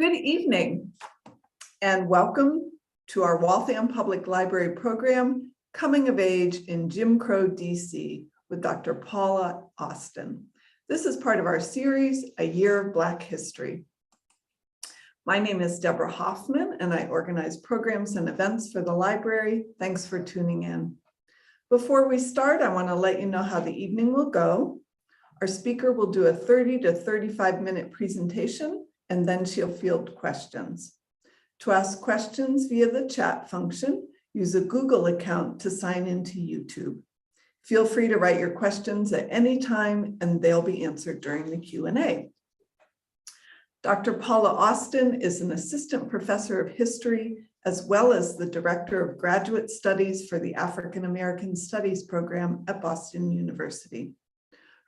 Good evening and welcome to our Waltham Public Library program, Coming of Age in Jim Crow, DC with Dr. Paula Austin. This is part of our series, A Year of Black History. My name is Deborah Hoffman and I organize programs and events for the library. Thanks for tuning in. Before we start, I want to let you know how the evening will go. Our speaker will do a 30 to 35 minute presentation and then she'll field questions. To ask questions via the chat function, use a Google account to sign into YouTube. Feel free to write your questions at any time and they'll be answered during the Q&A. Dr. Paula Austin is an assistant professor of history as well as the director of graduate studies for the African American Studies program at Boston University.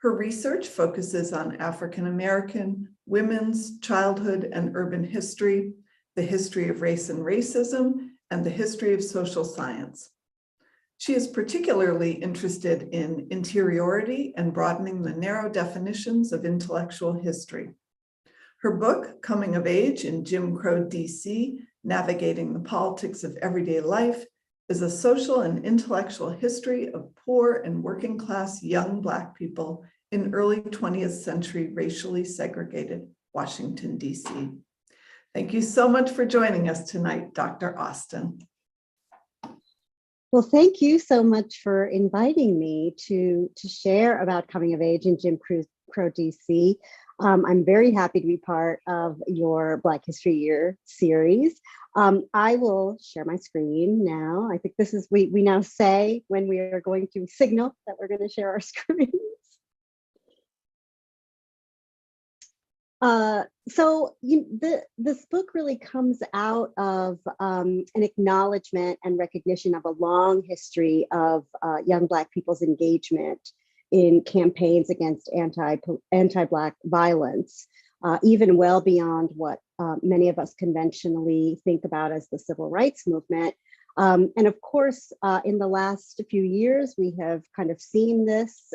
Her research focuses on African American, women's, childhood, and urban history, the history of race and racism, and the history of social science. She is particularly interested in interiority and broadening the narrow definitions of intellectual history. Her book, Coming of Age in Jim Crow, DC, Navigating the Politics of Everyday Life, is a social and intellectual history of poor and working class young Black people in early 20th century racially segregated Washington, DC. Thank you so much for joining us tonight, Dr. Austin. Well, thank you so much for inviting me to share about Coming of Age in Jim Crow, DC. I'm very happy to be part of your Black History Year series. I will share my screen now. I think this is, we now say when we are going to signal that we're going to share our screens. This book really comes out of an acknowledgement and recognition of a long history of young Black people's engagement in campaigns against anti-Black violence, even well beyond what many of us conventionally think about as the civil rights movement. And of course, in the last few years, we have kind of seen this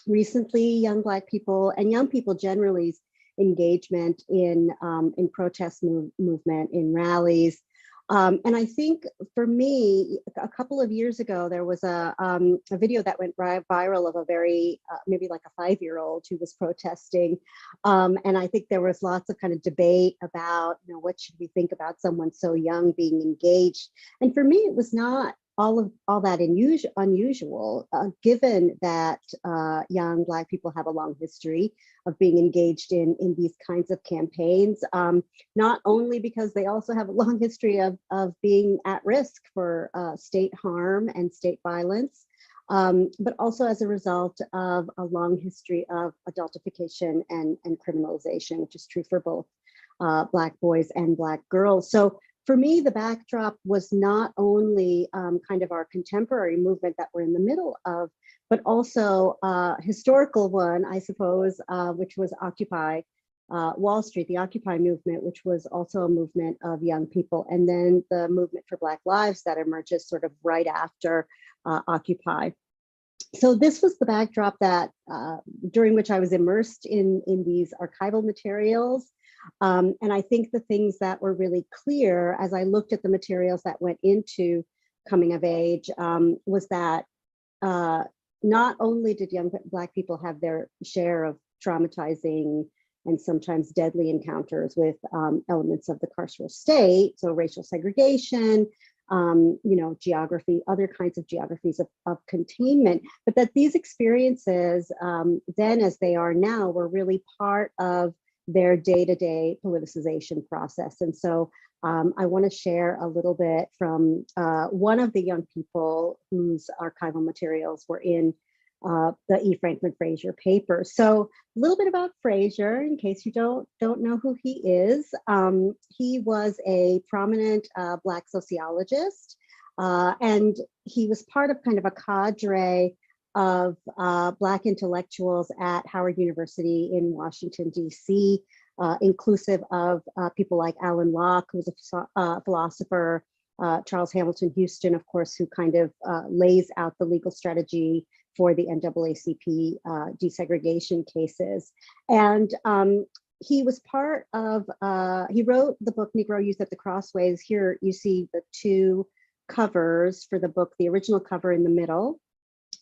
recently, young Black people and young people generally's engagement in protest movement, in rallies. And I think for me, a couple of years ago, there was a video that went viral of a very, maybe like a 5-year-old who was protesting. And I think there was lots of kind of debate about, what should we think about someone so young being engaged? And for me, it was not all that unusual, given that young Black people have a long history of being engaged in these kinds of campaigns, not only because they also have a long history of being at risk for state harm and state violence, but also as a result of a long history of adultification and criminalization, which is true for both Black boys and Black girls. So for me, the backdrop was not only kind of our contemporary movement that we're in the middle of, but also a historical one, I suppose, which was Occupy Wall Street, the Occupy movement, which was also a movement of young people, and then the movement for Black lives that emerges sort of right after Occupy. So this was the backdrop that during which I was immersed in these archival materials. And I think the things that were really clear as I looked at the materials that went into Coming of Age was that not only did young Black people have their share of traumatizing and sometimes deadly encounters with elements of the carceral state, so racial segregation, geography, other kinds of geographies of containment, but that these experiences then as they are now were really part of their day-to-day politicization process. And so I want to share a little bit from one of the young people whose archival materials were in the E. Franklin Frasier paper. So a little bit about Frasier, in case you don't know who he is. He was a prominent Black sociologist, and he was part of kind of a cadre of Black intellectuals at Howard University in Washington, DC, inclusive of people like Alan Locke, who was a philosopher, Charles Hamilton Houston, of course, who kind of lays out the legal strategy for the NAACP desegregation cases. And he was part of, he wrote the book Negro Youth at the Crossways. Here you see the two covers for the book, the original cover in the middle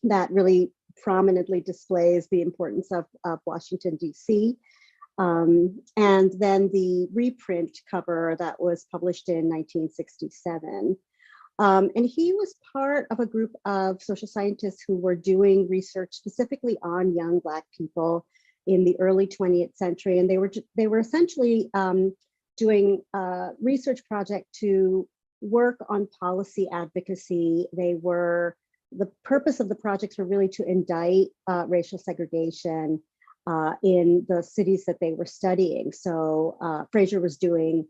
that really prominently displays the importance of Washington, D.C. And then the reprint cover that was published in 1967. And he was part of a group of social scientists who were doing research specifically on young Black people in the early 20th century. And they were essentially doing a research project to work on policy advocacy. The purpose of the projects were really to indict racial segregation in the cities that they were studying. So Frasier was doing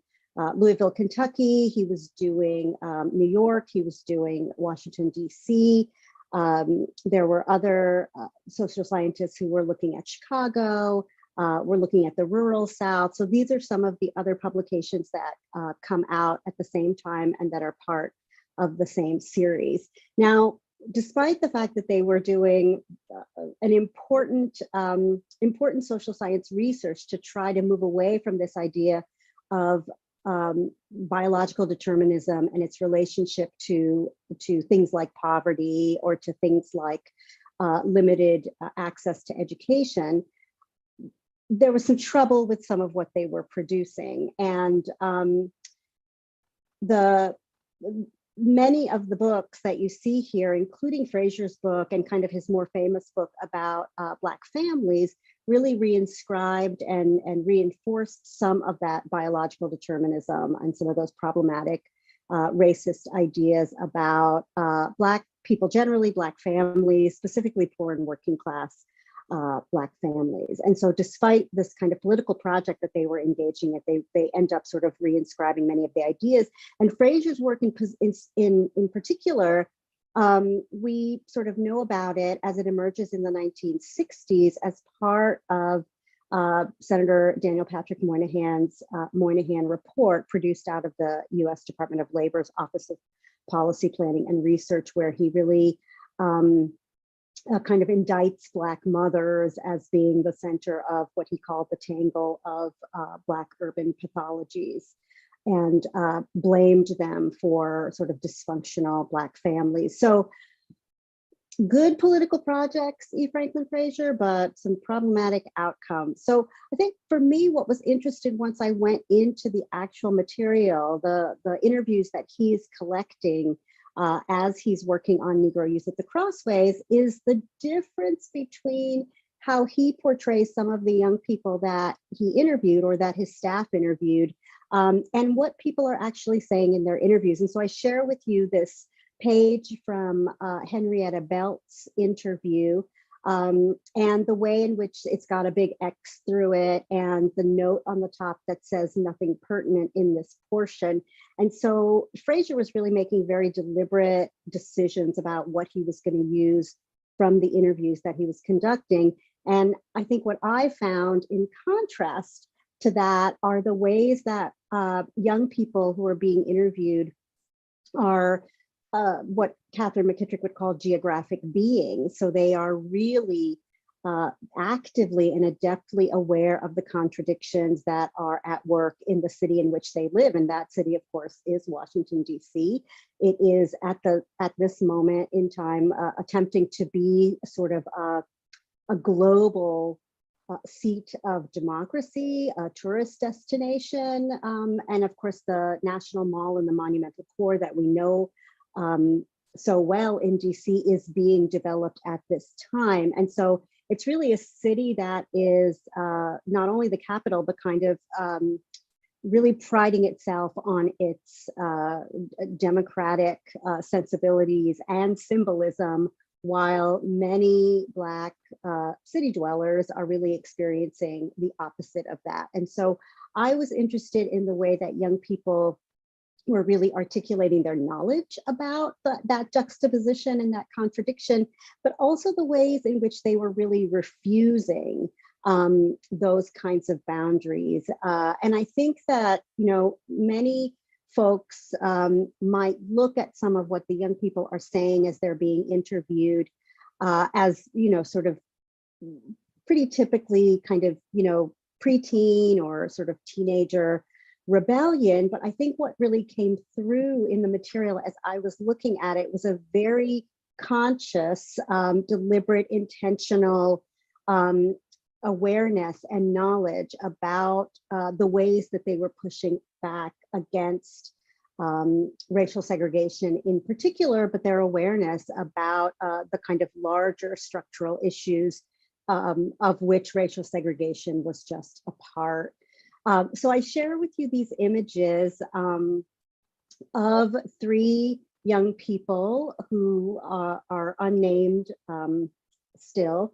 Louisville, Kentucky. He was doing New York. He was doing Washington, D.C. There were other social scientists who were looking at Chicago, were looking at the rural South. So these are some of the other publications that come out at the same time and that are part of the same series. Now, despite the fact that they were doing an important social science research to try to move away from this idea of biological determinism and its relationship to things like poverty or to things like limited access to education, there was some trouble with some of what they were producing. And many of the books that you see here, including Frasier's book and kind of his more famous book about Black families, really reinscribed and reinforced some of that biological determinism and some of those problematic racist ideas about Black people generally, Black families, specifically poor and working class Black families. And so despite this kind of political project that they were engaging in, they end up sort of reinscribing many of the ideas. And Frasier's work in particular, we sort of know about it as it emerges in the 1960s as part of Senator Daniel Patrick Moynihan's Moynihan report produced out of the US Department of Labor's Office of Policy Planning and Research, where he really kind of indicts Black mothers as being the center of what he called the tangle of Black urban pathologies, and blamed them for sort of dysfunctional Black families. So good political projects, E. Franklin Frazier, but some problematic outcomes. So I think for me, what was interesting once I went into the actual material, the interviews that he's collecting as he's working on Negro Youth at the Crossways, is the difference between how he portrays some of the young people that he interviewed or that his staff interviewed, and what people are actually saying in their interviews. And so I share with you this page from Henrietta Belt's interview, and the way in which it's got a big X through it and the note on the top that says nothing pertinent in this portion. And so Frasier was really making very deliberate decisions about what he was going to use from the interviews that he was conducting. And I think what I found in contrast to that are the ways that young people who are being interviewed are what Catherine McKittrick would call geographic beings. So they are really actively and adeptly aware of the contradictions that are at work in the city in which they live. And that city, of course, is Washington, D.C. It is at this moment in time attempting to be sort of a global seat of democracy, a tourist destination, and of course the National Mall and the Monumental Core that we know so well in DC is being developed at this time. And so it's really a city that is not only the capital, but kind of really priding itself on its democratic sensibilities and symbolism, while many Black city dwellers are really experiencing the opposite of that. And so I was interested in the way that young people were really articulating their knowledge about that juxtaposition and that contradiction, but also the ways in which they were really refusing those kinds of boundaries. And I think that, you know, many folks might look at some of what the young people are saying as they're being interviewed as, you know, sort of pretty typically kind of, you know, preteen or sort of teenager rebellion. But I think what really came through in the material as I was looking at it was a very conscious, deliberate, intentional awareness and knowledge about the ways that they were pushing back against racial segregation in particular, but their awareness about the kind of larger structural issues of which racial segregation was just a part. So I share with you these images of three young people who are unnamed still.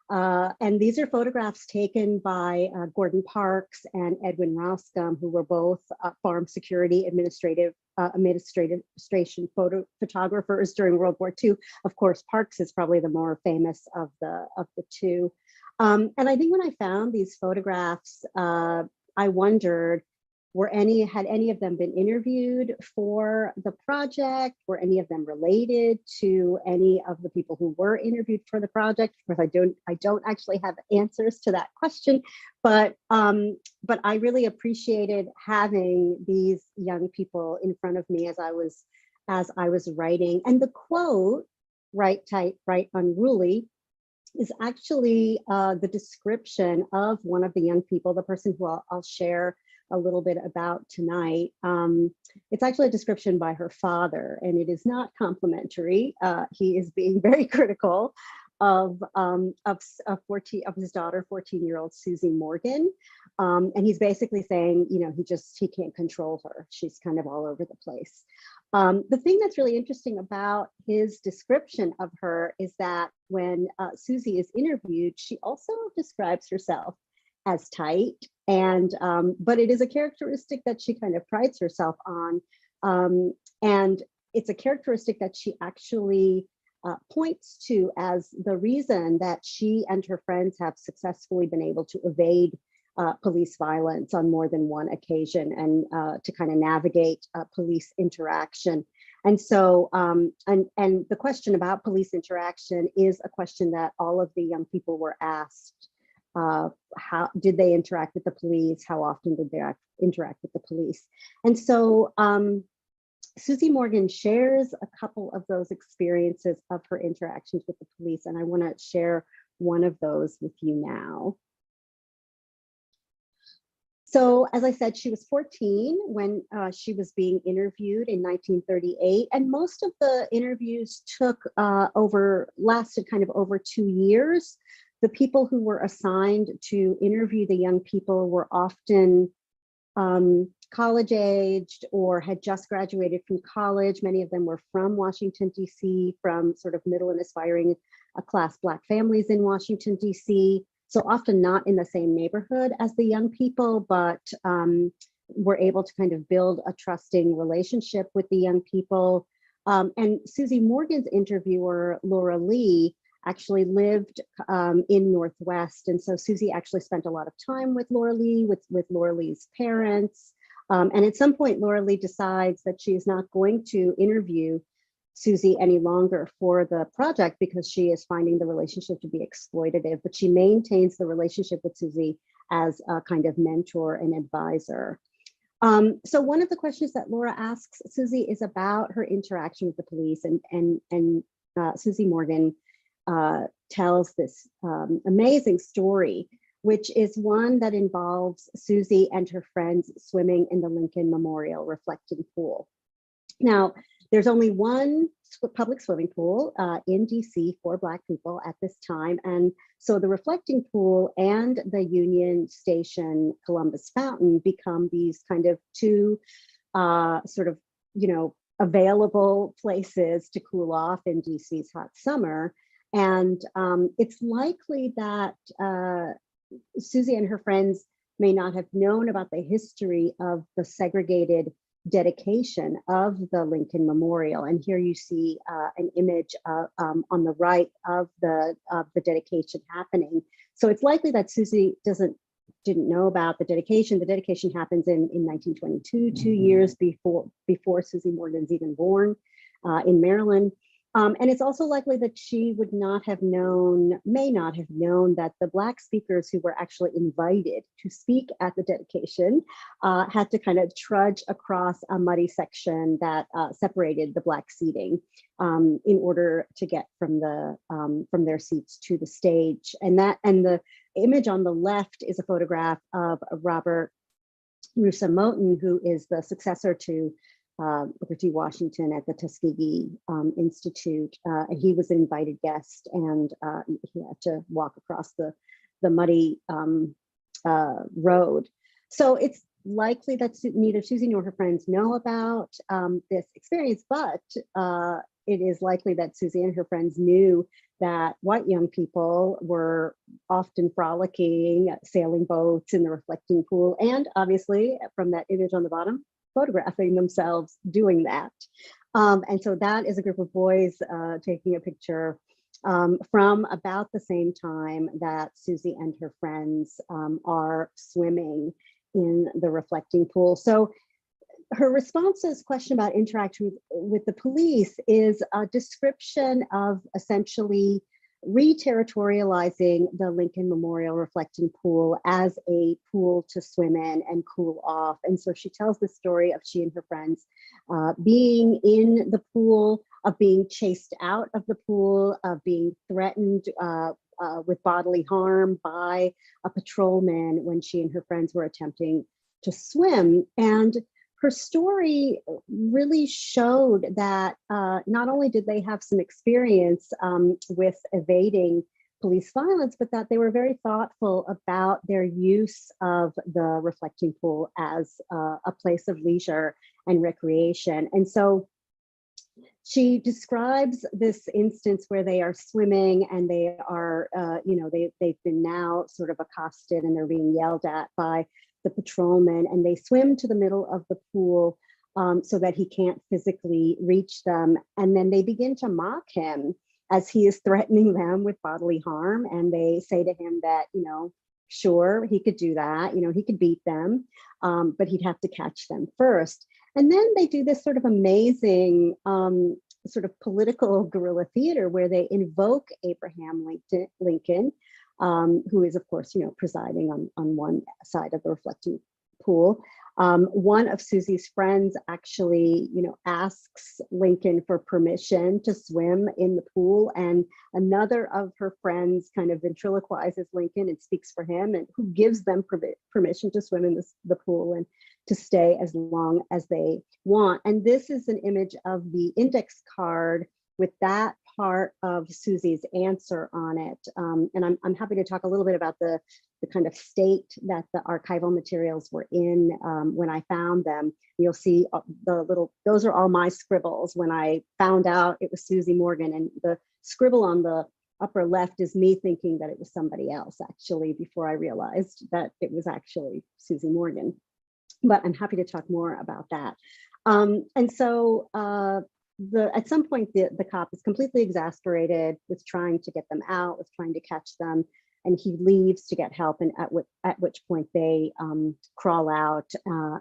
And these are photographs taken by Gordon Parks and Edwin Roscom, who were both farm security administration photographers during World War II. Of course, Parks is probably the more famous of the two. And I think when I found these photographs, I wondered, had any of them been interviewed for the project? Were any of them related to any of the people who were interviewed for the project? Of course, I don't actually have answers to that question, but I really appreciated having these young people in front of me as I was writing. And the quote, "Right tight, right unruly," is actually the description of one of the young people, the person who I'll share a little bit about tonight. It's actually a description by her father, and it is not complimentary. He is being very critical of his daughter, 14-year-old Susie Morgan. And he's basically saying, he can't control her. She's kind of all over the place. The thing that's really interesting about his description of her is that when Susie is interviewed, she also describes herself as tight, and but it is a characteristic that she kind of prides herself on, and it's a characteristic that she actually points to as the reason that she and her friends have successfully been able to evade police violence on more than one occasion, and to kind of navigate police interaction. And so, and the question about police interaction is a question that all of the young people were asked. How did they interact with the police? How often did they interact with the police? And so Susie Morgan shares a couple of those experiences of her interactions with the police, and I want to share one of those with you now. So as I said, she was 14 when she was being interviewed in 1938, and most of the interviews lasted kind of over 2 years. The people who were assigned to interview the young people were often college aged or had just graduated from college. Many of them were from Washington, D.C., from sort of middle and aspiring class Black families in Washington, D.C. So often not in the same neighborhood as the young people, but were able to kind of build a trusting relationship with the young people. And Susie Morgan's interviewer, Laura Lee, actually lived in Northwest. And so Susie actually spent a lot of time with Laura Lee, with Laura Lee's parents. And at some point, Laura Lee decides that she is not going to interview Susie any longer for the project because she is finding the relationship to be exploitative, but she maintains the relationship with Susie as a kind of mentor and advisor. So one of the questions that Laura asks Susie is about her interaction with the police, and Susie Morgan tells this amazing story, which is one that involves Susie and her friends swimming in the Lincoln Memorial reflecting pool. Now, there's only one public swimming pool in DC for Black people at this time. And so the reflecting pool and the Union Station Columbus Fountain become these kind of two sort of, available places to cool off in DC's hot summer. And it's likely that Susie and her friends may not have known about the history of the segregated dedication of the Lincoln Memorial. And here you see an image on the right of the dedication happening. So it's likely that Susie didn't know about the dedication. The dedication happens in 1922, 2 years before Susie Morgan's even born in Maryland. And it's also likely that she would not have known, may not have known, that the Black speakers who were actually invited to speak at the dedication had to kind of trudge across a muddy section that separated the Black seating in order to get from their seats to the stage. And the image on the left is a photograph of Robert Russa Moton, who is the successor to Booker T. Washington at the Tuskegee Institute. He was an invited guest, and he had to walk across the muddy road. So it's likely that neither Susie nor her friends know about this experience, but it is likely that Susie and her friends knew that white young people were often frolicking, sailing boats in the reflecting pool, and obviously, from that image on the bottom, photographing themselves doing that. And so that is a group of boys taking a picture from about the same time that Susie and her friends are swimming in the reflecting pool. So her response to this question about interaction with the police is a description of essentially re-territorializing the Lincoln Memorial reflecting pool as a pool to swim in and cool off. And so she tells the story of she and her friends being in the pool, of being chased out of the pool, of being threatened with bodily harm by a patrolman when she and her friends were attempting to swim. And her story really showed that not only did they have some experience with evading police violence, but that they were very thoughtful about their use of the reflecting pool as a place of leisure and recreation. And so she describes this instance where they are swimming and they are, they've been now sort of accosted and they're being yelled at by the patrolman, and they swim to the middle of the pool so that he can't physically reach them. And then they begin to mock him as he is threatening them with bodily harm. And they say to him that, sure, he could do that, he could beat them, but he'd have to catch them first. And then they do this sort of amazing sort of political guerrilla theater where they invoke Abraham Lincoln, who is, of course, presiding on one side of the reflecting pool. One of Susie's friends actually, asks Lincoln for permission to swim in the pool, and another of her friends kind of ventriloquizes Lincoln and speaks for him, and who gives them permission to swim in the pool and to stay as long as they want. And this is an image of the index card with that part of Susie's answer on it. And I'm happy to talk a little bit about the kind of state that the archival materials were in when I found them. You'll see those are all my scribbles when I found out it was Susie Morgan, and the scribble on the upper left is me thinking that it was somebody else actually before I realized that it was actually Susie Morgan. But I'm happy to talk more about that. And so at some point, the cop is completely exasperated with trying to get them out, with trying to catch them, and he leaves to get help, and at which point they crawl out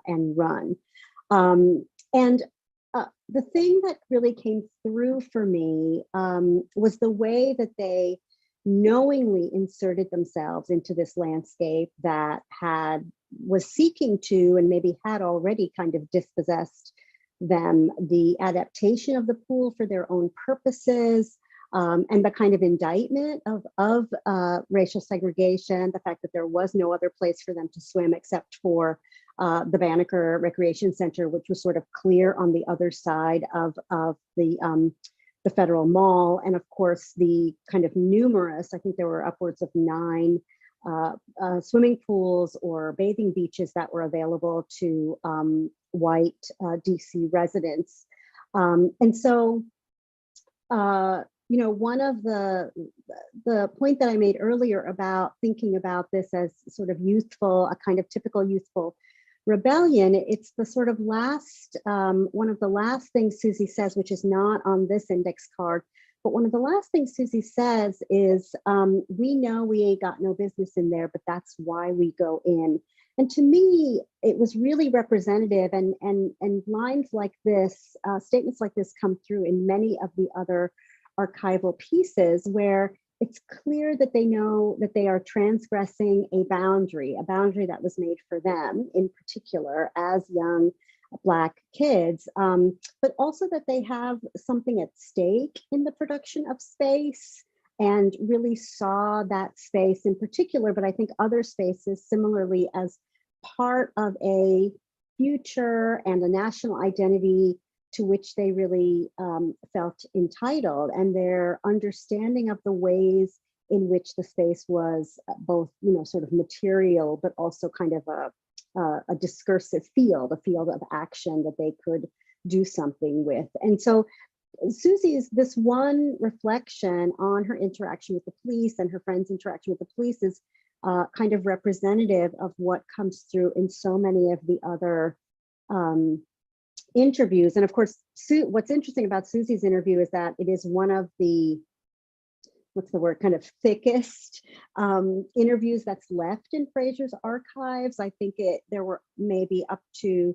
and run. And the thing that really came through for me was the way that they knowingly inserted themselves into this landscape that was seeking to, and maybe had already kind of dispossessed them, the adaptation of the pool for their own purposes, and the kind of indictment of racial segregation, the fact that there was no other place for them to swim except for the Banneker Recreation Center, which was sort of clear on the other side of the Federal Mall. And of course, the kind of numerous, I think there were upwards of 9 swimming pools or bathing beaches that were available to white DC residents. And so, one of the point that I made earlier about thinking about this as sort of youthful, a kind of typical youthful rebellion, it's the sort of last, one of the last things Susie says, which is not on this index card, but one of the last things Susie says is, we know we ain't got no business in there, but that's why we go in. And to me, it was really representative, and lines like this, statements like this come through in many of the other archival pieces where it's clear that they know that they are transgressing a boundary that was made for them in particular as young Black kids, but also that they have something at stake in the production of space, and really saw that space in particular, but I think other spaces similarly, as part of a future and a national identity to which they really felt entitled, and their understanding of the ways in which the space was both, sort of material, but also kind of a discursive field, a field of action that they could do something with. And so Susie's this one reflection on her interaction with the police and her friend's interaction with the police is kind of representative of what comes through in so many of the other interviews. And of course, what's interesting about Susie's interview is that it is one of the, what's the word, kind of thickest interviews that's left in Frasier's archives. I think there were maybe up to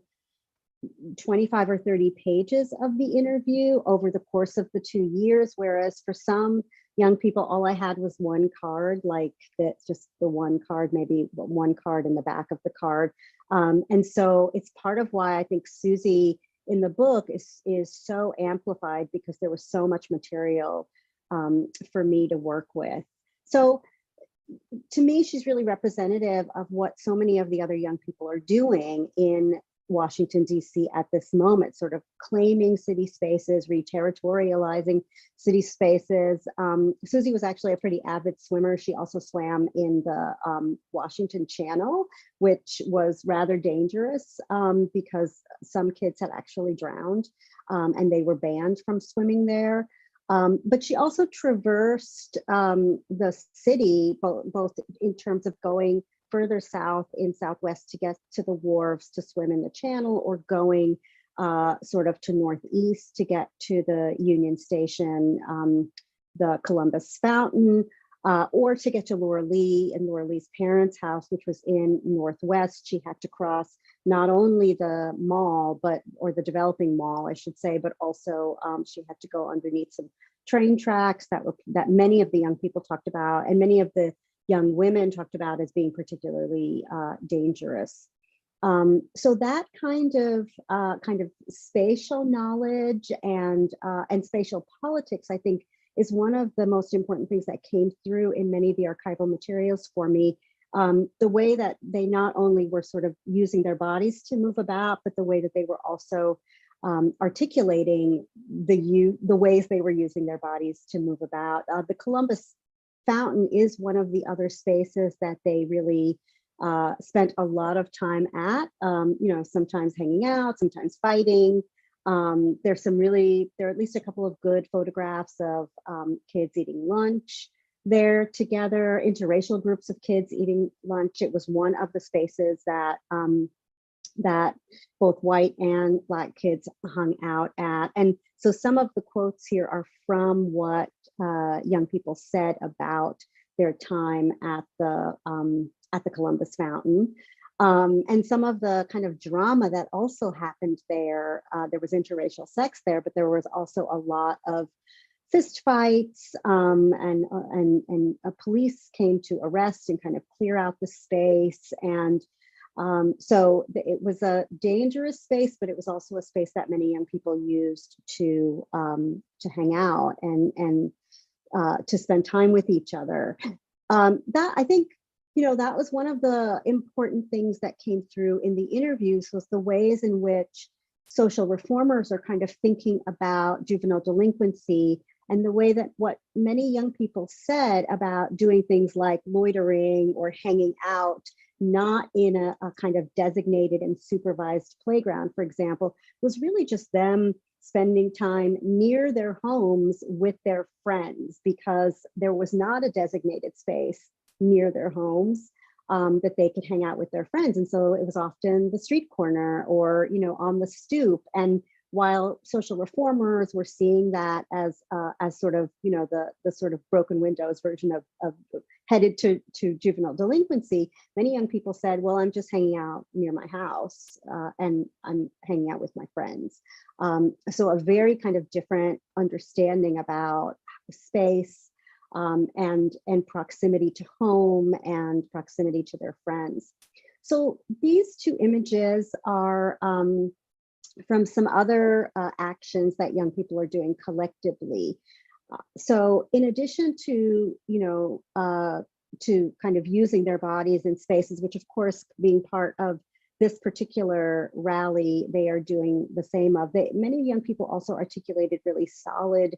25 or 30 pages of the interview over the course of the 2 years, whereas for some young people, all I had was one card, like that's just the one card, maybe one card in the back of the card. And so it's part of why I think Susie in the book is so amplified, because there was so much material for me to work with. So to me, she's really representative of what so many of the other young people are doing in Washington, D.C. at this moment, sort of claiming city spaces, reterritorializing city spaces. Susie was actually a pretty avid swimmer. She also swam in the Washington Channel, which was rather dangerous because some kids had actually drowned and they were banned from swimming there. But she also traversed the city, both in terms of going further south in Southwest to get to the wharves to swim in the channel, or going sort of to Northeast to get to the Union Station, the Columbus Fountain, or to get to Laura Lee and Laura Lee's parents' house, which was in Northwest. She had to cross not only the mall, or the developing mall, I should say, but also she had to go underneath some train tracks that many of the young people talked about, and many of the young women talked about as being particularly dangerous. So that kind of spatial knowledge and spatial politics, I think, is one of the most important things that came through in many of the archival materials for me. The way that they not only were sort of using their bodies to move about, but the way that they were also articulating the ways they were using their bodies to move about. The Columbus Fountain is one of the other spaces that they really spent a lot of time at, sometimes hanging out, sometimes fighting. There are at least a couple of good photographs of kids eating lunch there together, interracial groups of kids eating lunch. It was one of the spaces that that both white and Black kids hung out at. And so some of the quotes here are from what young people said about their time at the Columbus Fountain. And some of the kind of drama that also happened there. There was interracial sex there, but there was also a lot of fist fights, and police came to arrest and kind of clear out the space. And so it was a dangerous space, but it was also a space that many young people used to hang out and to spend time with each other. That, I think, that was one of the important things that came through in the interviews, was the ways in which social reformers are kind of thinking about juvenile delinquency, and the way that what many young people said about doing things like loitering or hanging out, not in a kind of designated and supervised playground, for example, was really just them spending time near their homes with their friends, because there was not a designated space near their homes that they could hang out with their friends. And so it was often the street corner or, on the stoop. And while social reformers were seeing that as sort of, you know, the sort of broken windows version of headed to juvenile delinquency, many young people said, well, I'm just hanging out near my house and I'm hanging out with my friends. So a very kind of different understanding about space and proximity to home and proximity to their friends. So these two images are from some other actions that young people are doing collectively. So in addition to, you know, to kind of using their bodies in spaces, which of course being part of this particular rally, they are doing the same of. Many young people also articulated really solid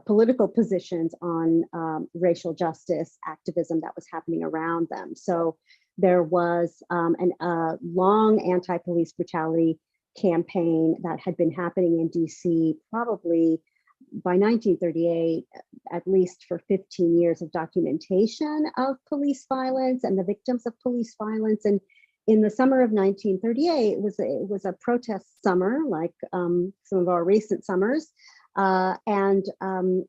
political positions on racial justice activism that was happening around them. So there was a long anti-police brutality campaign that had been happening in DC probably by 1938, at least for 15 years of documentation of police violence and the victims of police violence. And in the summer of 1938, it was a protest summer, like some of our recent summers.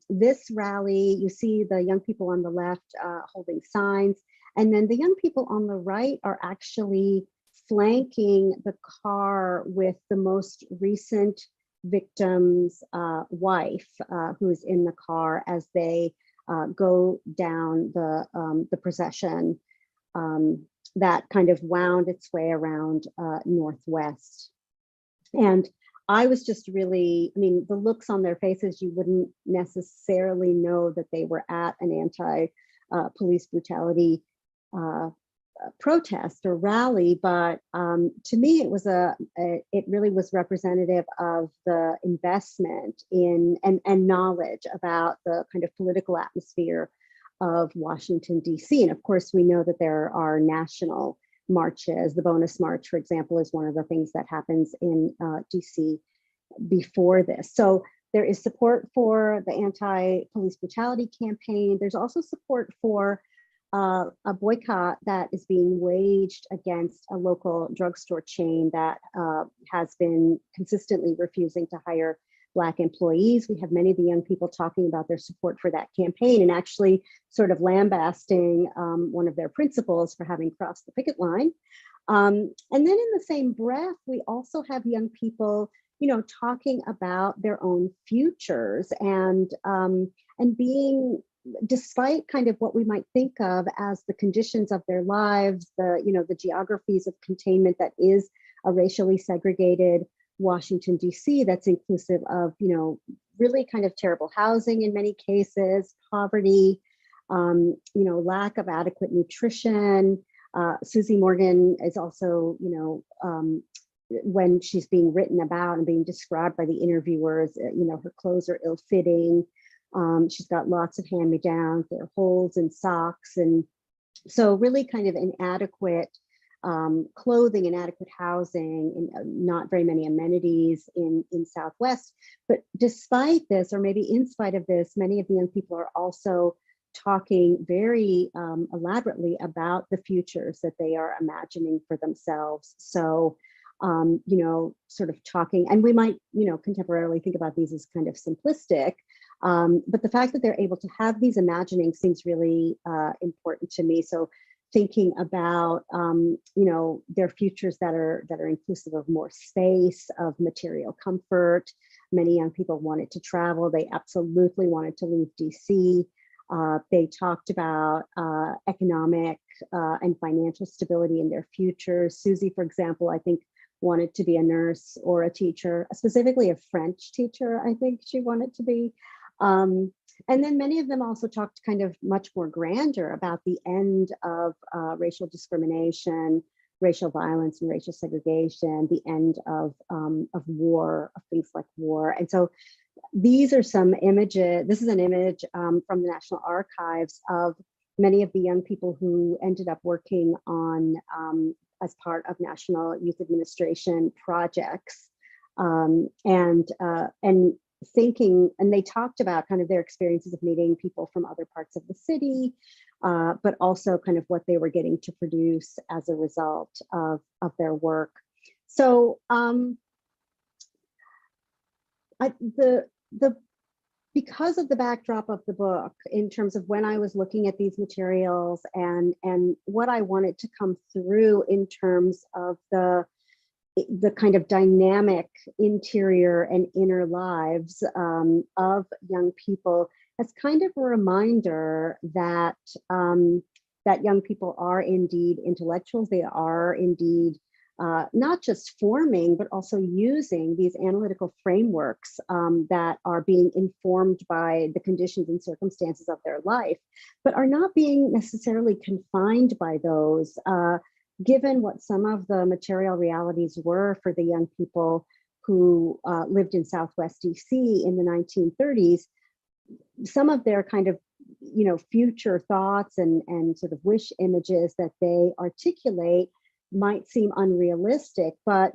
This rally, you see the young people on the left holding signs, and then the young people on the right are actually flanking the car with the most recent victim's wife, who's in the car as they go down the procession that kind of wound its way around Northwest. And I was just really, I mean, the looks on their faces, you wouldn't necessarily know that they were at an anti-police brutality protest or rally, but to me, it was it really was representative of the investment in and knowledge about the kind of political atmosphere of Washington, D.C. And of course, we know that there are national marches. The Bonus March, for example, is one of the things that happens in DC before this. So there is support for the anti-police brutality campaign. There's also support for a boycott that is being waged against a local drugstore chain that has been consistently refusing to hire Black employees. We have many of the young people talking about their support for that campaign and actually sort of lambasting one of their principals for having crossed the picket line. And then in the same breath, we also have young people, you know, talking about their own futures and being, despite kind of what we might think of as the conditions of their lives, the geographies of containment that is a racially segregated Washington, D.C. that's inclusive of, you know, really kind of terrible housing in many cases, poverty, you know, lack of adequate nutrition. Susie Morgan is also, you know, when she's being written about and being described by the interviewers, you know, her clothes are ill-fitting. She's got lots of hand-me-downs, there are holes in socks. And so really kind of inadequate clothing, inadequate housing, and not very many amenities in Southwest. But despite this, or maybe in spite of this, many of the young people are also talking very elaborately about the futures that they are imagining for themselves. So, you know, sort of talking, and we might, you know, contemporarily think about these as kind of simplistic, but the fact that they're able to have these imaginings seems really important to me. So thinking about, you know, their futures that are inclusive of more space, of material comfort. Many young people wanted to travel. They absolutely wanted to leave DC. They talked about economic and financial stability in their futures. Susie, for example, I think wanted to be a nurse or a teacher, specifically a French teacher, I think she wanted to be. And then many of them also talked kind of much more grandeur about the end of racial discrimination, racial violence and racial segregation, the end of war, of things like war. And so these are some images. This is an image from the National Archives of many of the young people who ended up working on as part of National Youth Administration projects, and thinking, and they talked about kind of their experiences of meeting people from other parts of the city, but also kind of what they were getting to produce as a result of their work. So the because of the backdrop of the book, in terms of when I was looking at these materials and what I wanted to come through in terms of the kind of dynamic interior and inner lives of young people, as kind of a reminder that that young people are indeed intellectuals. They are indeed not just forming, but also using these analytical frameworks that are being informed by the conditions and circumstances of their life, but are not being necessarily confined by those, given what some of the material realities were for the young people who lived in Southwest DC in the 1930s. Some of their kind of, future thoughts and sort of wish images that they articulate might seem unrealistic, but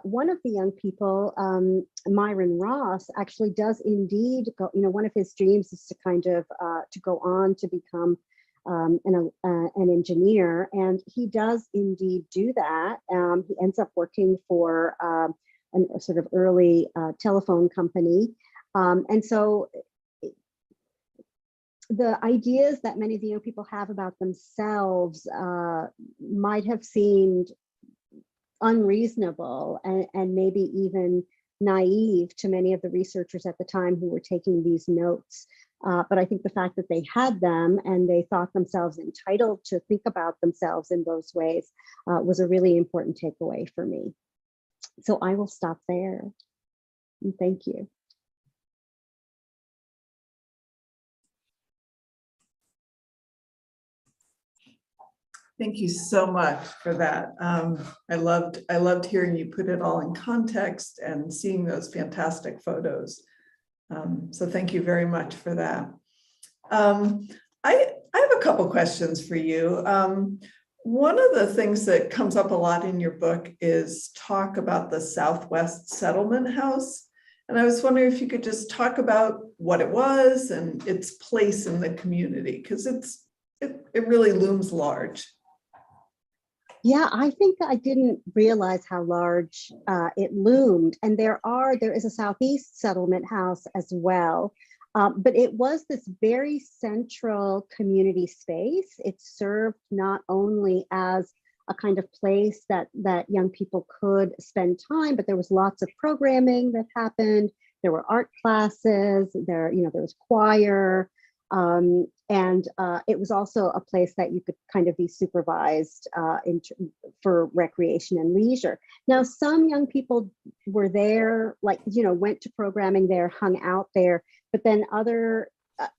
one of the young people, Myron Ross, actually does indeed go, one of his dreams is to kind of to go on to become an engineer, and he does indeed do that. He ends up working for a sort of early telephone company, and so the ideas that many of the young people have about themselves might have seemed unreasonable and maybe even naive to many of the researchers at the time who were taking these notes. But I think the fact that they had them and they thought themselves entitled to think about themselves in those ways was a really important takeaway for me. So I will stop there. And thank you. Thank you so much for that. I loved hearing you put it all in context and seeing those fantastic photos. So thank you very much for that. I have a couple questions for you. One of the things that comes up a lot in your book is talk about the Southwest Settlement House. And I was wondering if you could just talk about what it was and its place in the community, because it really looms large. Yeah, I think I didn't realize how large it loomed. And there is a Southeast Settlement House as well. But it was this very central community space. It served not only as a kind of place that young people could spend time, but there was lots of programming that happened. There were art classes, there was choir. And it was also a place that you could kind of be supervised for recreation and leisure. Now, some young people were there, went to programming there, hung out there, but then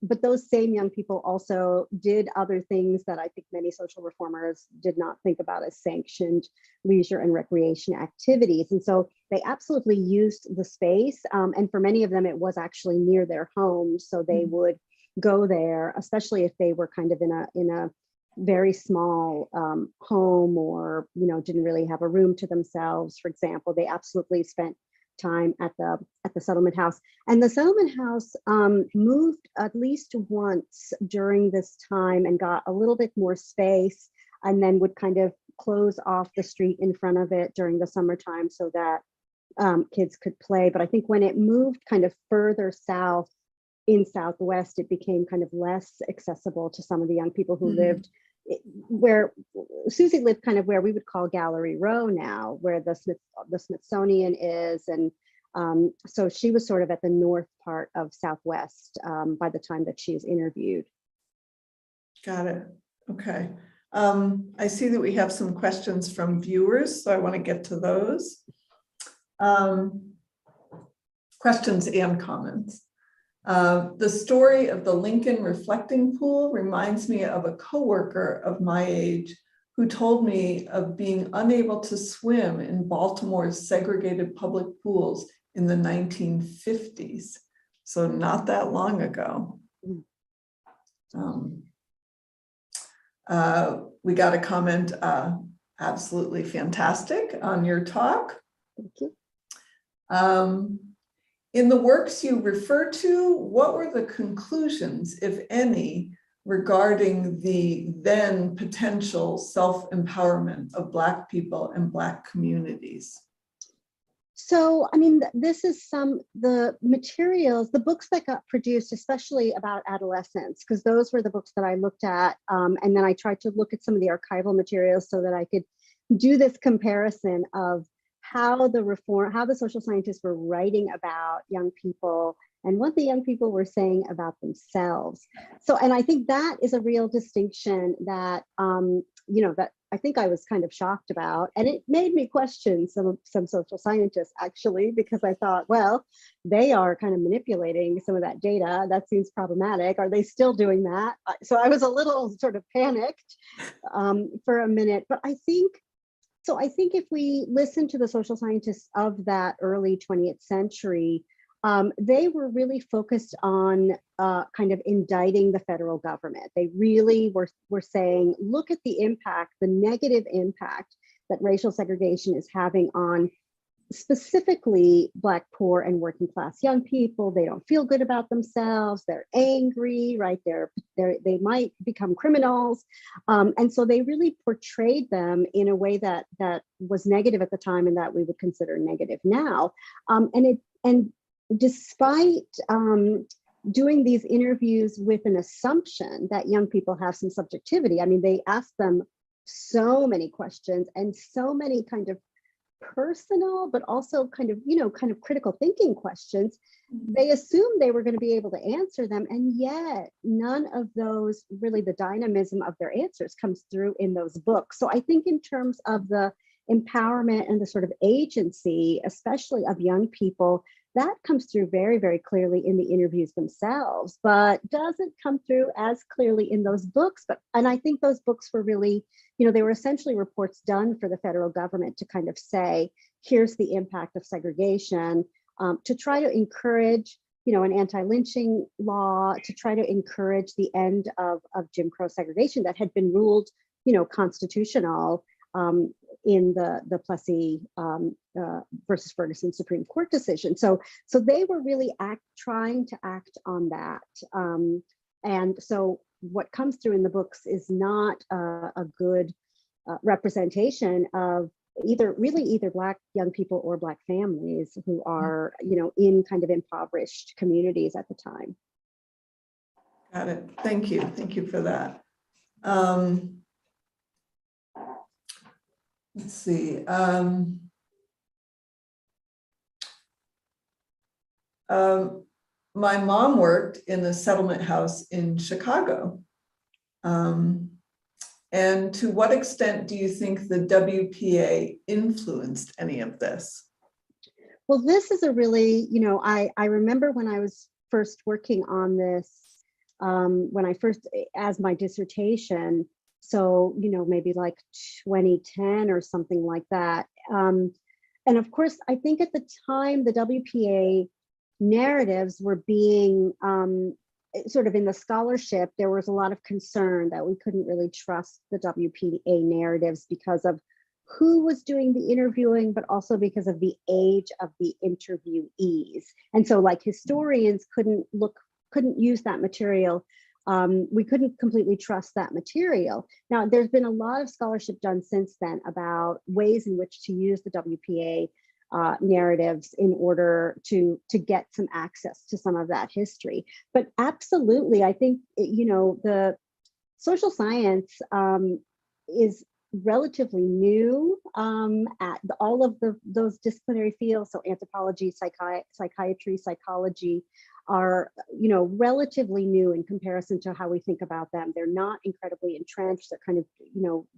but those same young people also did other things that I think many social reformers did not think about as sanctioned leisure and recreation activities. And so they absolutely used the space. And for many of them, it was actually near their homes. So they would go there, especially if they were kind of in a very small home, or didn't really have a room to themselves, for example. They absolutely spent time at the settlement house. And the settlement house moved at least once during this time and got a little bit more space, and then would kind of close off the street in front of it during the summertime so that kids could play. But I think when it moved kind of further south in Southwest, it became kind of less accessible to some of the young people who lived where Susie lived, kind of where we would call Gallery Row now, where the Smithsonian is. And so she was sort of at the north part of Southwest by the time that she was interviewed. Got it. Okay. I see that we have some questions from viewers, so I want to get to those. Questions and comments. The story of the Lincoln reflecting pool reminds me of a coworker of my age who told me of being unable to swim in Baltimore's segregated public pools in the 1950s. So not that long ago. We got a comment, absolutely fantastic on your talk. Thank you. In the works you refer to, what were the conclusions, if any, regarding the then potential self-empowerment of Black people and Black communities? So, I mean, this is the materials, the books that got produced, especially about adolescence, because those were the books that I looked at. And then I tried to look at some of the archival materials so that I could do this comparison of how the social scientists were writing about young people and what the young people were saying about themselves. So, and I think that is a real distinction that, that I think I was kind of shocked about, and it made me question some social scientists actually, because I thought, well, they are kind of manipulating some of that data. That seems problematic. Are they still doing that? So I was a little sort of panicked for a minute, but I think if we listen to the social scientists of that early 20th century, they were really focused on kind of indicting the federal government. They really were saying, look at the impact, the negative impact that racial segregation is having on specifically Black, poor, and working class young people. They don't feel good about themselves. They're angry, right? They might become criminals. And so they really portrayed them in a way that was negative at the time and that we would consider negative now. And despite doing these interviews with an assumption that young people have some subjectivity, I mean, they asked them so many questions and so many kind of personal, but also kind of critical thinking questions. They assumed they were going to be able to answer them, and yet none of those, really the dynamism of their answers, comes through in those books. So I think in terms of the empowerment and the sort of agency, especially of young people, that comes through very, very clearly in the interviews themselves, but doesn't come through as clearly in those books. And I think those books were really, they were essentially reports done for the federal government to kind of say, here's the impact of segregation, to try to encourage, an anti-lynching law, to try to encourage the end of Jim Crow segregation that had been ruled, constitutional in the Plessy versus Ferguson Supreme Court decision. So they were really trying to act on that. And so what comes through in the books is not a good representation of either Black young people or Black families who are, in kind of impoverished communities at the time. Got it. Thank you. Thank you for that. Let's see. My mom worked in the settlement house in Chicago. And to what extent do you think the WPA influenced any of this? Well, this is a really, I remember when I was first working on this, as my dissertation, so, maybe like 2010 or something like that. And of course, I think at the time, the WPA narratives were being sort of in the scholarship, there was a lot of concern that we couldn't really trust the WPA narratives because of who was doing the interviewing, but also because of the age of the interviewees. And so like historians couldn't use that material. We couldn't completely trust that material. Now, there's been a lot of scholarship done since then about ways in which to use the WPA narratives in order to get some access to some of that history. But absolutely, I think, the social science is relatively new at all of those disciplinary fields. So anthropology, psychiatry, psychology are, relatively new in comparison to how we think about them. They're not incredibly entrenched. They're kind of,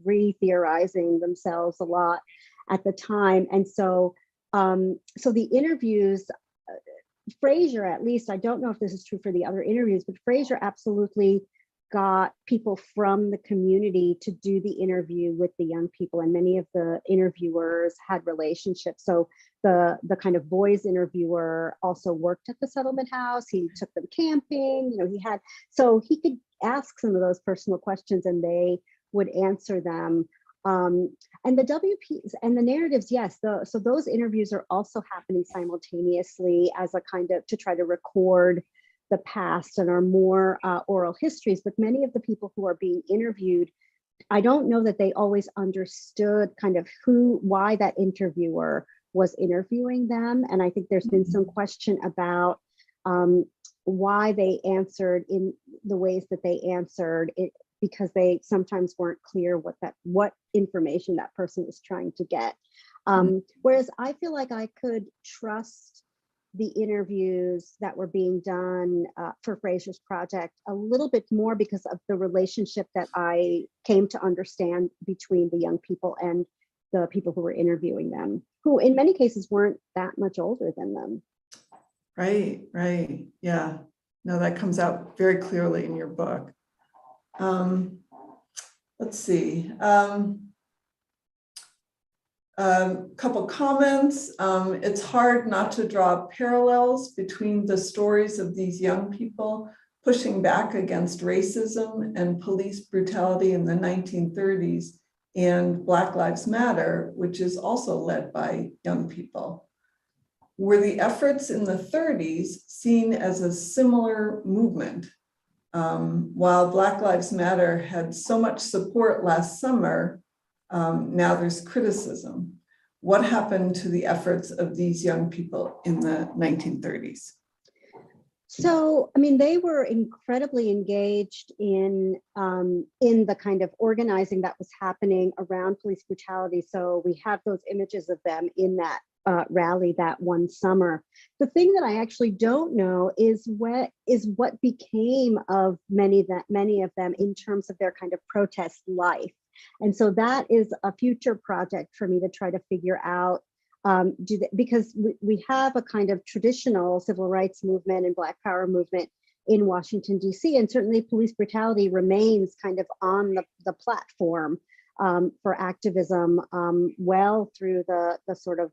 re-theorizing themselves a lot at the time. And so, so the interviews, Frasier, at least, I don't know if this is true for the other interviews, but Frasier absolutely got people from the community to do the interview with the young people, and many of the interviewers had relationships. So the kind of boys interviewer also worked at the settlement house. He took them camping, so he could ask some of those personal questions and they would answer them. And the WPs and the narratives, yes, so those interviews are also happening simultaneously as a kind of to try to record the past and are more oral histories. But many of the people who are being interviewed, I don't know that they always understood kind of why that interviewer was interviewing them. And I think there's been some question about why they answered in the ways that they answered it, because they sometimes weren't clear what information that person was trying to get. Whereas I feel like I could trust the interviews that were being done for Frasier's project a little bit more because of the relationship that I came to understand between the young people and the people who were interviewing them, who in many cases weren't that much older than them. Right, right. Yeah. No, that comes out very clearly in your book. Let's see. Couple comments. It's hard not to draw parallels between the stories of these young people pushing back against racism and police brutality in the 1930s and Black Lives Matter, which is also led by young people. Were the efforts in the 30s seen as a similar movement? While Black Lives Matter had so much support last summer, now there's criticism. What happened to the efforts of these young people in the 1930s? So, I mean, they were incredibly engaged in the kind of organizing that was happening around police brutality. So we have those images of them in that rally that one summer. The thing that I actually don't know is what became of many of them in terms of their kind of protest life. And so that is a future project for me to try to figure out, because we have a kind of traditional civil rights movement and Black Power movement in Washington, D.C., and certainly police brutality remains kind of on the platform for activism well through the sort of,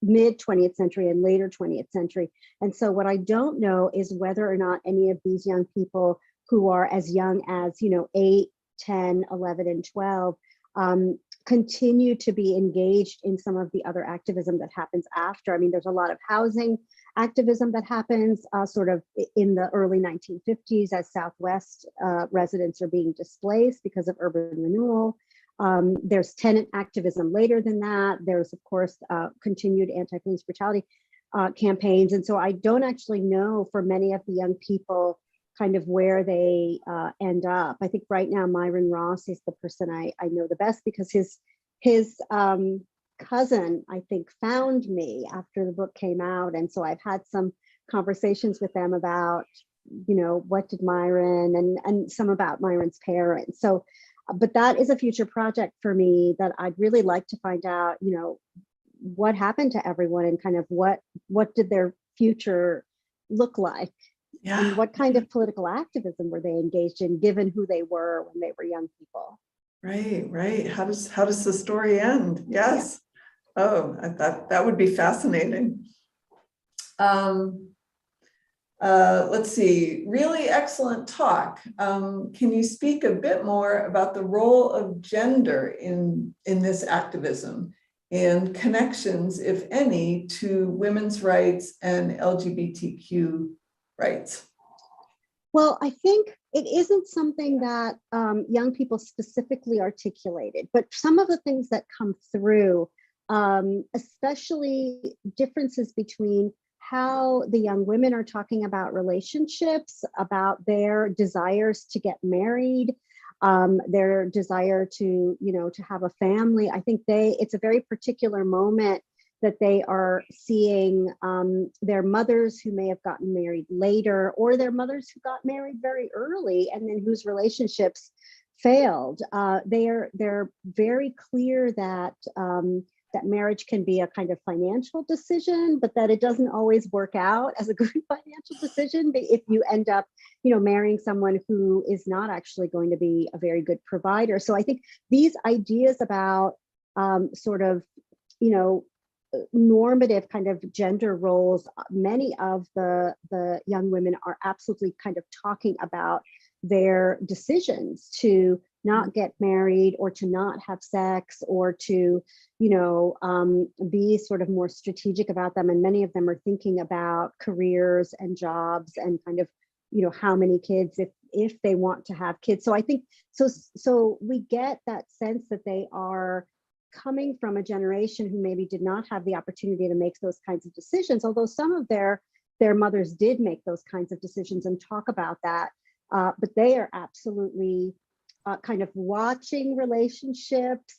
mid 20th century and later 20th century. And so what I don't know is whether or not any of these young people who are as young as, 8, 10, 11, and 12 continue to be engaged in some of the other activism that happens after. I mean, there's a lot of housing activism that happens sort of in the early 1950s as Southwest residents are being displaced because of urban renewal. There's tenant activism later than that. There's, of course, continued anti-police brutality campaigns. And so I don't actually know for many of the young people kind of where they end up. I think right now Myron Ross is the person I know the best because his cousin, I think, found me after the book came out. And so I've had some conversations with them about, what did Myron and some about Myron's parents. So, but that is a future project for me that I'd really like to find out, what happened to everyone and kind of what did their future look like? Yeah. And what kind of political activism were they engaged in, given who they were when they were young people? Right, right. How does the story end? Yes. Yeah. Oh, that would be fascinating. Let's see. Really excellent talk. Can you speak a bit more about the role of gender in this activism and connections, if any, to women's rights and LGBTQ rights? Well, I think it isn't something that young people specifically articulated, but some of the things that come through, especially differences between how the young women are talking about relationships, about their desires to get married, their desire to, to have a family. I think it's a very particular moment that they are seeing their mothers who may have gotten married later, or their mothers who got married very early and then whose relationships failed. They're very clear that that marriage can be a kind of financial decision, but that it doesn't always work out as a good financial decision if you end up, marrying someone who is not actually going to be a very good provider. So I think these ideas about sort of, normative kind of gender roles, many of the young women are absolutely kind of talking about their decisions to not get married or to not have sex or to, be sort of more strategic about them. And many of them are thinking about careers and jobs and kind of, how many kids if they want to have kids. So I think, so we get that sense that they are coming from a generation who maybe did not have the opportunity to make those kinds of decisions, although some of their mothers did make those kinds of decisions and talk about that. But they are absolutely kind of watching relationships,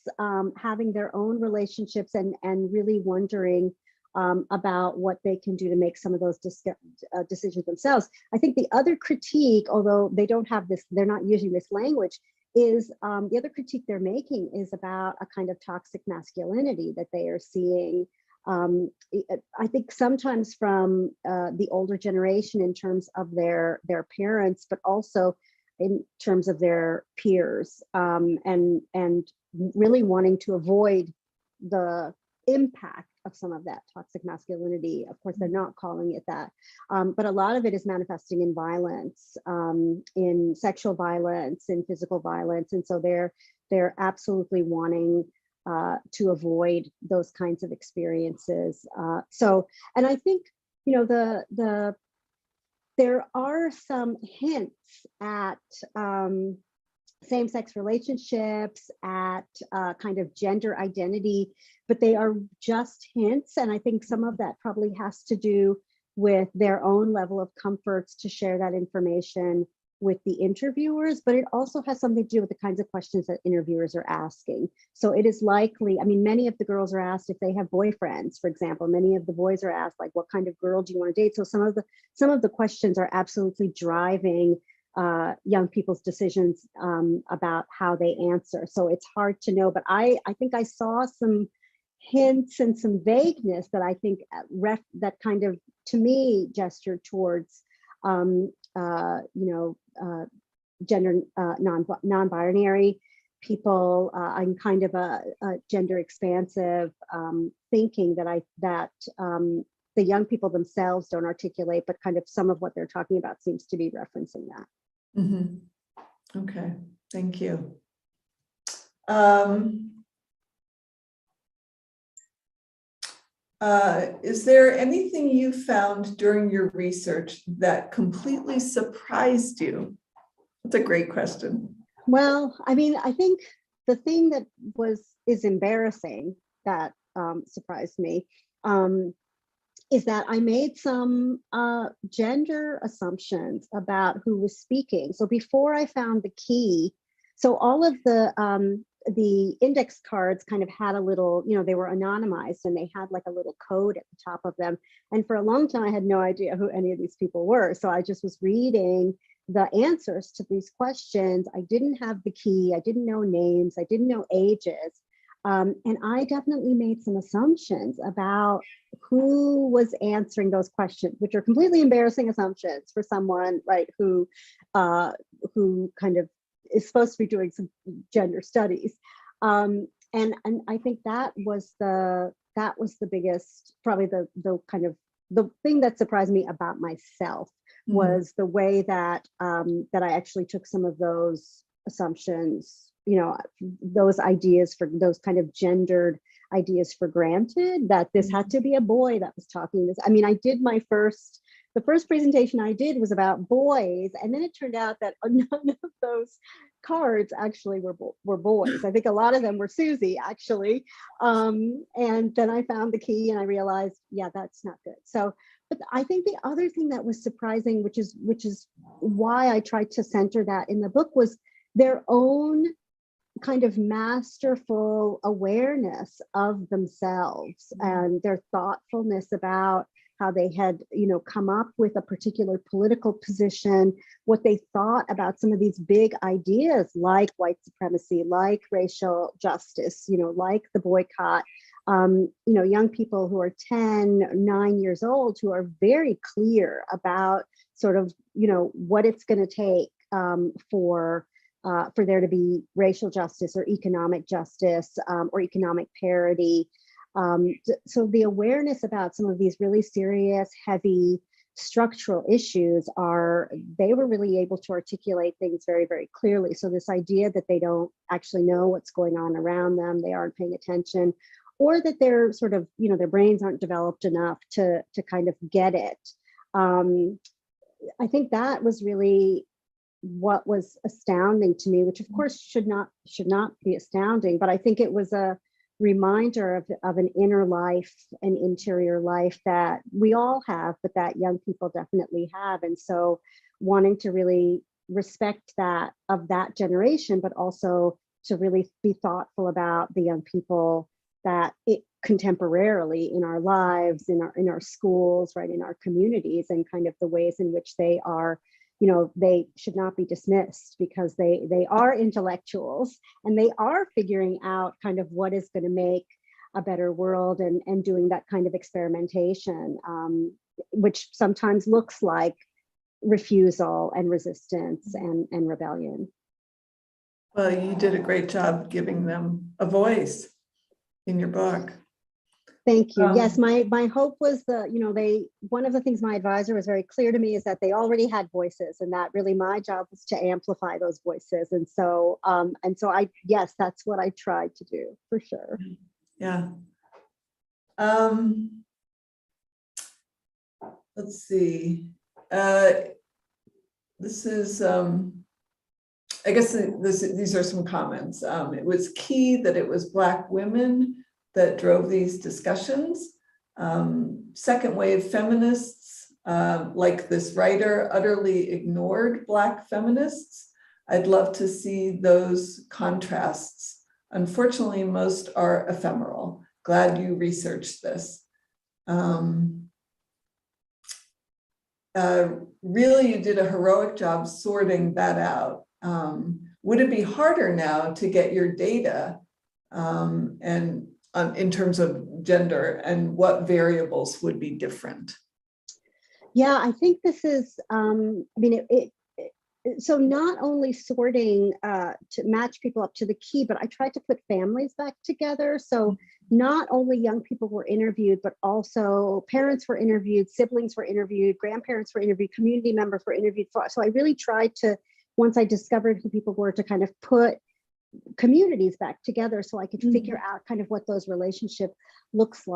having their own relationships, and really wondering about what they can do to make some of those decisions themselves. I think the other critique, although they don't have this, they're not using this language, is the other critique they're making is about a kind of toxic masculinity that they are seeing. I think sometimes from the older generation in terms of their parents, but also in terms of their peers, and really wanting to avoid the impact of some of that toxic masculinity. Of course, they're not calling it that, but a lot of it is manifesting in violence, in sexual violence, in physical violence, and so they're absolutely wanting to avoid those kinds of experiences. And I think, you know, there are some hints at same-sex relationships, at kind of gender identity, but they are just hints. And I think some of that probably has to do with their own level of comforts to share that information with the interviewers, but it also has something to do with the kinds of questions that interviewers are asking. So it is likely, I mean, many of the girls are asked if they have boyfriends, for example. Many of the boys are asked, like, what kind of girl do you want to date? So some of the questions are absolutely driving young people's decisions about how they answer. So it's hard to know, but I think I saw some hints and some vagueness that I think that kind of, to me, gestured towards gender non-binary people, I'm kind of a gender expansive thinking that the young people themselves don't articulate, but kind of some of what they're talking about seems to be referencing that. Mm-hmm. Okay, thank you. Is there anything you found during your research that completely surprised you? That's a great question. Well, I mean, I think the thing that is embarrassing that surprised me is that I made some gender assumptions about who was speaking. So before I found the key, so all of the index cards kind of had a little, you know, they were anonymized and they had like a little code at the top of them. And for a long time, I had no idea who any of these people were. So I just was reading the answers to these questions. I didn't have the key. I didn't know names. I didn't know ages. And I definitely made some assumptions about who was answering those questions, which are completely embarrassing assumptions for someone, right, who kind of is supposed to be doing some gender studies. And I think that was the biggest, probably the kind of the thing that surprised me about myself was the way that that I actually took some of those assumptions, you know, those ideas for those kind of gendered ideas for granted, that this had to be a boy that was talking this. I mean, the first presentation I did was about boys, and then it turned out that none of those cards actually were boys. I think a lot of them were Susie, actually. And then I found the key and I realized, yeah, that's not good. So, but I think the other thing that was surprising, which is why I tried to center that in the book, was their own kind of masterful awareness of themselves and their thoughtfulness about how they had, you know, come up with a particular political position, what they thought about some of these big ideas like white supremacy, like racial justice, you know, like the boycott. You know, young people who are 10, 9 years old, who are very clear about sort of, you know, what it's going to take for there to be racial justice or economic justice or economic parity. So the awareness about some of these really serious, heavy structural issues they were really able to articulate things very, very clearly. So this idea that they don't actually know what's going on around them, they aren't paying attention, or that they're sort of, you know, their brains aren't developed enough to kind of get it. I think that was really what was astounding to me, which of course should not be astounding, but I think it was a reminder of an inner life, an interior life that we all have, but that young people definitely have. And so wanting to really respect that of that generation, but also to really be thoughtful about the young people that contemporarily in our lives, in our schools, right, in our communities, and kind of the ways in which they are, they should not be dismissed, because they are intellectuals and they are figuring out kind of what is going to make a better world, and doing that kind of experimentation, which sometimes looks like refusal and resistance and rebellion. Well, you did a great job giving them a voice in your book. Thank you. Yes, my hope was one of the things my advisor was very clear to me is that they already had voices, and that really my job was to amplify those voices. And so yes, that's what I tried to do, for sure. Yeah. Let's see. This is, I guess these are some comments. It was key that it was Black women that drove these discussions. Second wave feminists, like this writer, utterly ignored Black feminists. I'd love to see those contrasts. Unfortunately, most are ephemeral. Glad you researched this. Really, you did a heroic job sorting that out. Would it be harder now to get your data and in terms of gender, and what variables would be different? Yeah, I think this is, so not only sorting to match people up to the key, but I tried to put families back together. So not only young people were interviewed, but also parents were interviewed, siblings were interviewed, grandparents were interviewed, community members were interviewed. So I really tried to, once I discovered who people were, to kind of put communities back together so I could figure out kind of what those relationships looked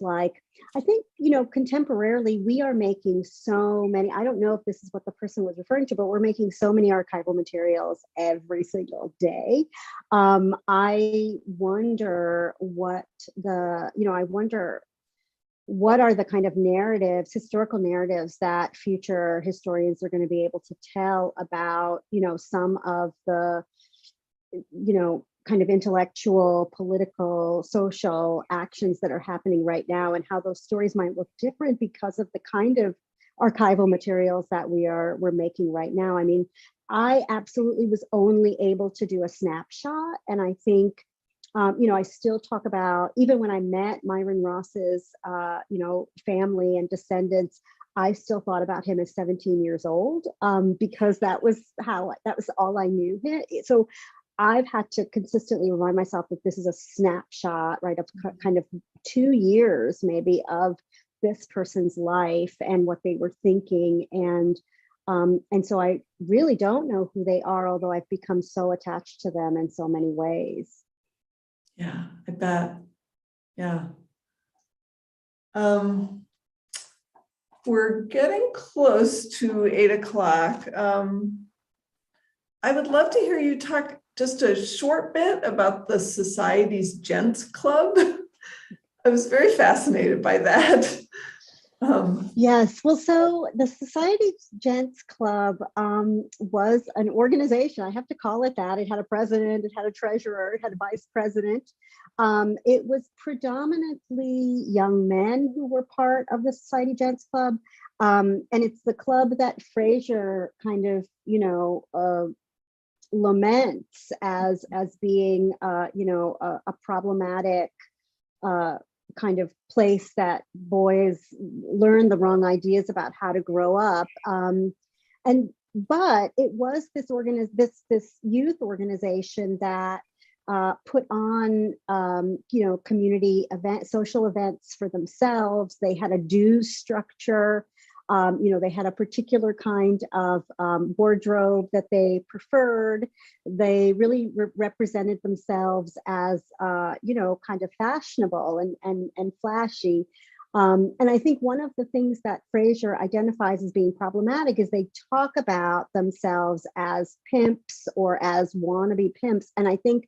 like. I think, contemporarily, we are making so many, I don't know if this is what the person was referring to, but we're making so many archival materials every single day. I wonder what are the kind of narratives, historical narratives, that future historians are going to be able to tell about, some of the kind of intellectual, political, social actions that are happening right now, and how those stories might look different because of the kind of archival materials that we're making right now. I mean, I absolutely was only able to do a snapshot, and I think, I still talk about, even when I met Myron Ross's, family and descendants, I still thought about him as 17 years old, because that was all I knew. So I've had to consistently remind myself that this is a snapshot, right, of kind of 2 years maybe of this person's life and what they were thinking. And so I really don't know who they are, although I've become so attached to them in so many ways. Yeah, I bet. Yeah. We're getting close to 8 o'clock. I would love to hear you talk just a short bit about the Society's Gents Club. I was very fascinated by that. Yes, well, so the Society's Gents Club was an organization, I have to call it that. It had a president, it had a treasurer, it had a vice president. It was predominantly young men who were part of the Society Gents Club. And it's the club that Frasier kind of, laments as being, a problematic kind of place that boys learn the wrong ideas about how to grow up. But it was this youth organization that put on, community events, social events for themselves. They had a dues structure. They had a particular kind of wardrobe that they preferred. They really represented themselves as, kind of fashionable and flashy. And I think one of the things that Frasier identifies as being problematic is they talk about themselves as pimps or as wannabe pimps. And I think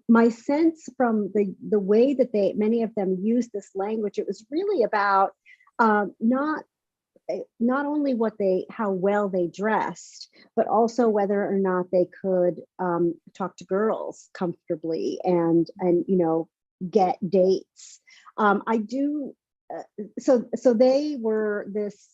my sense from the way that many of them used this language, it was really about not only how well they dressed, but also whether or not they could talk to girls comfortably and get dates. So they were this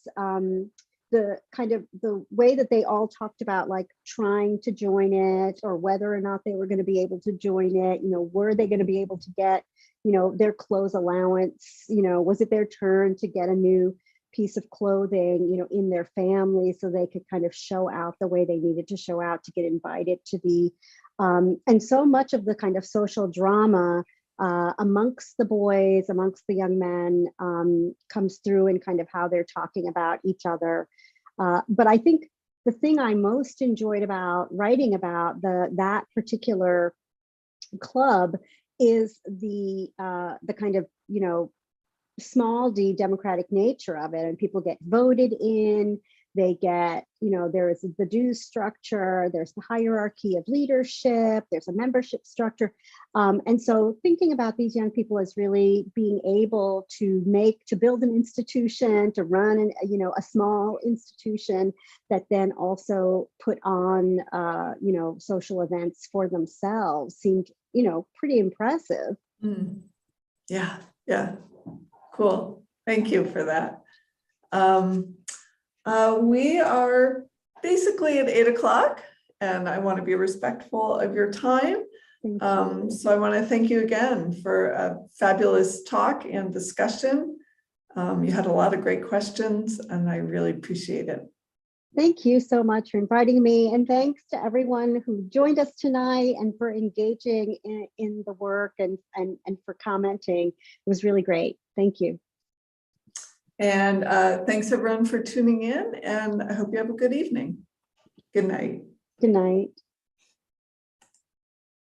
the kind of the way that they all talked about like trying to join it, or whether or not they were going to be able to join it. Were they going to be able to get their clothes allowance? Was it their turn to get a new piece of clothing in their family, so they could kind of show out the way they needed to show out to get invited to the and so much of the kind of social drama amongst the boys, amongst the young men, comes through in kind of how they're talking about each other. But I think the thing I most enjoyed about writing about that particular club is the kind of small d democratic nature of it, and people get voted in. They get, there is the dues structure, there's the hierarchy of leadership, there's a membership structure. And so thinking about these young people as really being able to build an institution, to run a small institution that then also put on, social events for themselves seemed, pretty impressive. Mm. Yeah. Cool. Thank you for that. We are basically at 8 o'clock, and I want to be respectful of your time. So I want to thank you again for a fabulous talk and discussion. You had a lot of great questions, and I really appreciate it. Thank you so much for inviting me, and thanks to everyone who joined us tonight and for engaging in the work and for commenting. It was really great. Thank you. And thanks everyone for tuning in, and I hope you have a good evening. Good night. Good night.